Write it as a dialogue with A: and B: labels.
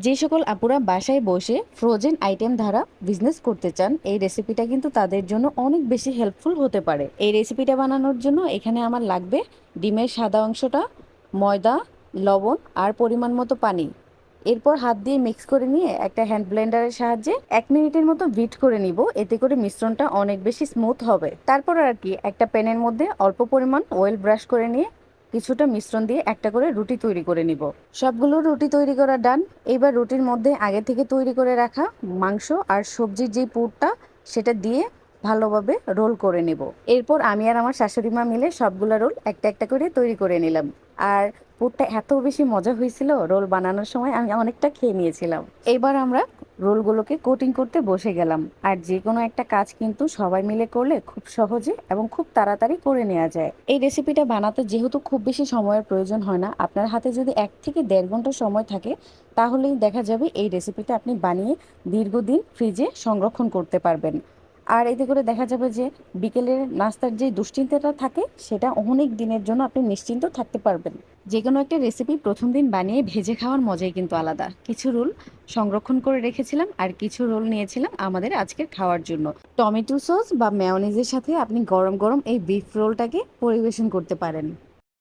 A: যে সকল আপুরা বাসায় বসে ফ্রোজেন আইটেম দ্বারা বিজনেস করতে চান, এই রেসিপিটা কিন্তু তাদের জন্য অনেক বেশি হেল্পফুল হতে পারে। এই রেসিপিটা বানানোর জন্য এখানে আমার লাগবে ডিমের সাদা অংশটা, ময়দা, লবণ আর পরিমাণ মতো পানি। এরপর হাত দিয়ে মিক্স করে নিয়ে একটা হ্যান্ড ব্লেন্ডারের সাহায্যে 1 মিনিটের মতো বিট করে নিব, এতে করে মিশ্রণটা অনেক বেশি স্মুথ হবে। তারপর আর কি একটা প্যানের মধ্যে অল্প পরিমাণ অয়েল ব্রাশ করে নিয়ে কিছুটা মিশ্রণ দিয়ে একটা করে রুটি তৈরি করে নিব। সবগুলো রুটি তৈরি করা ডান। এবার রুটির মধ্যে আগে থেকে তৈরি করে রাখা মাংস আর সবজির যে পুরটা সেটা দিয়ে ভালোভাবে রোল করে নেব। এরপর আমি আর আমার শাশুড়ি মা মিলে সবগুলা রোল একটা একটা করে তৈরি করে নিলাম। আর পুরটা এত বেশি মজা হয়েছিল, রোল বানানোর সময় আমি অনেকটা খেয়ে নিয়েছিলাম। এবার আমরা রোলগুলোকে কোটিং করতে বসে গেলাম। আর যে কোনো একটা কাজ কিন্তু সবাই মিলে করলে খুব সহজে এবং খুব তাড়াতাড়ি করে নেওয়া যায়। এই রেসিপিটা বানাতে যেহেতু খুব বেশি সময়ের প্রয়োজন হয় না, আপনার হাতে যদি 1 থেকে 1.5 ঘন্টা সময় থাকে তাহলেই দেখা যাবে এই রেসিপিটা আপনি বানিয়ে দীর্ঘদিন ফ্রিজে সংরক্ষণ করতে পারবেন। আর এতে করে দেখা যাবে যে বিকেলের নাস্তার যে দুশ্চিন্তাটা থাকে সেটা অনেক দিনের জন্য আপনি নিশ্চিন্ত থাকতে পারবেন। যে কোনো একটা রেসিপি প্রথম দিন বানিয়ে ভেজে খাওয়ার মজাই কিন্তু আলাদা। কিছু রোল সংরক্ষণ করে রেখেছিলাম আর কিছু রোল নিয়েছিলাম আমাদের আজকের খাওয়ার জন্য। টমেটো সস বা মেয়োনিজের সাথে আপনি গরম গরম এই বিফ রোলটাকে পরিবেশন করতে পারেন।